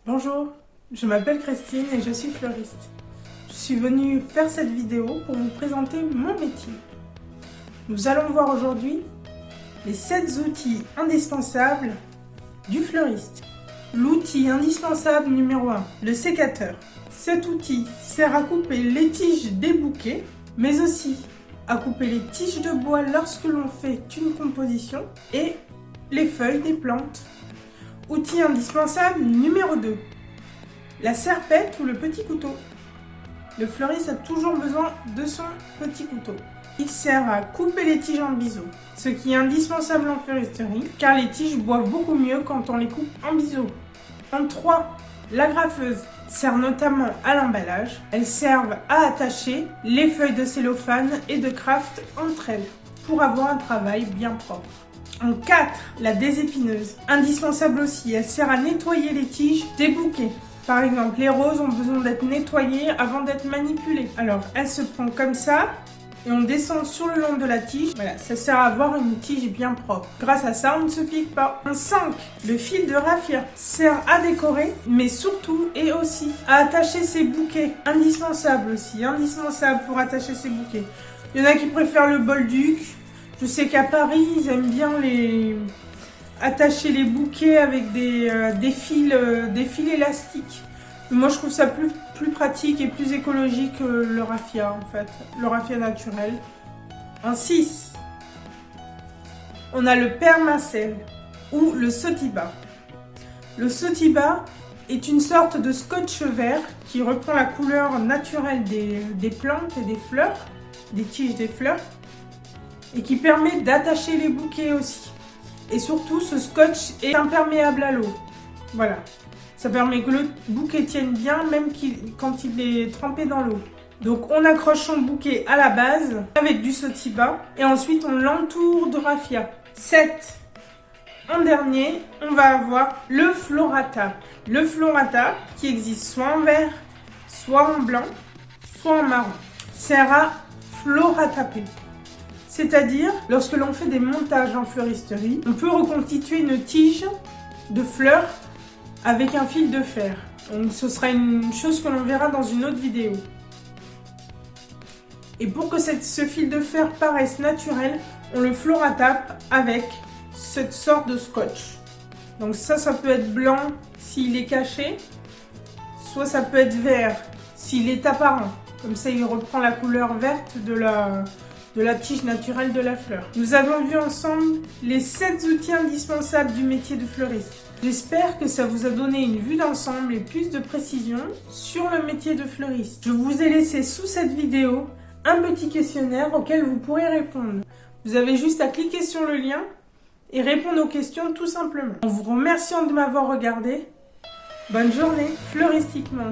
Bonjour, je m'appelle Christine et je suis fleuriste. Je suis venue faire cette vidéo pour vous présenter mon métier. Nous allons voir aujourd'hui les 7 outils indispensables du fleuriste. L'outil indispensable numéro 1, le sécateur. Cet outil sert à couper les tiges des bouquets, mais aussi à couper les tiges de bois lorsque l'on fait une composition et les feuilles des plantes. Outil indispensable numéro 2, la serpette ou le petit couteau. Le fleuriste a toujours besoin de son petit couteau. Il sert à couper les tiges en biseau, ce qui est indispensable en fleuristerie, car les tiges boivent beaucoup mieux quand on les coupe en biseau. En 3, l'agrafeuse sert notamment à l'emballage. Elles servent à attacher les feuilles de cellophane et de craft entre elles, pour avoir un travail bien propre. En 4, la désépineuse. Indispensable aussi, elle sert à nettoyer les tiges des bouquets. Par exemple, les roses ont besoin d'être nettoyées avant d'être manipulées. Alors, elle se prend comme ça et on descend sur le long de la tige. Voilà, ça sert à avoir une tige bien propre. Grâce à ça, on ne se pique pas. En 5, le fil de raffia sert à décorer, mais surtout et aussi à attacher ses bouquets. Indispensable aussi, indispensable pour attacher ses bouquets. Il y en a qui préfèrent le bolduc. Je sais qu'à Paris, ils aiment bien attacher les bouquets avec des fils élastiques. Mais moi, je trouve ça plus pratique et plus écologique que le raffia, en fait. Le raffia naturel. En 6, on a le permacell ou le sotiba. Le sotiba est une sorte de scotch vert qui reprend la couleur naturelle des plantes et des fleurs, des tiges des fleurs, et qui permet d'attacher les bouquets aussi. Et surtout, ce scotch est imperméable à l'eau. Voilà. Ça permet que le bouquet tienne bien, même quand il est trempé dans l'eau. Donc, on accroche son bouquet à la base avec du sotiba. Et ensuite, on l'entoure de raffia. 7. En dernier, on va avoir le Floratap. Le Floratap, qui existe soit en vert, soit en blanc, soit en marron, sert à florataper. C'est-à-dire, lorsque l'on fait des montages en fleuristerie, on peut reconstituer une tige de fleurs avec un fil de fer. Donc ce sera une chose que l'on verra dans une autre vidéo. Et pour que ce fil de fer paraisse naturel, on le floratape avec cette sorte de scotch. Donc ça peut être blanc s'il est caché, soit ça peut être vert s'il est apparent. Comme ça, il reprend la couleur verte de la tige naturelle de la fleur. Nous avons vu ensemble les 7 outils indispensables du métier de fleuriste. J'espère que ça vous a donné une vue d'ensemble et plus de précision sur le métier de fleuriste. Je vous ai laissé sous cette vidéo un petit questionnaire auquel vous pourrez répondre. Vous avez juste à cliquer sur le lien et répondre aux questions tout simplement. En vous remerciant de m'avoir regardé, bonne journée fleuristiquement.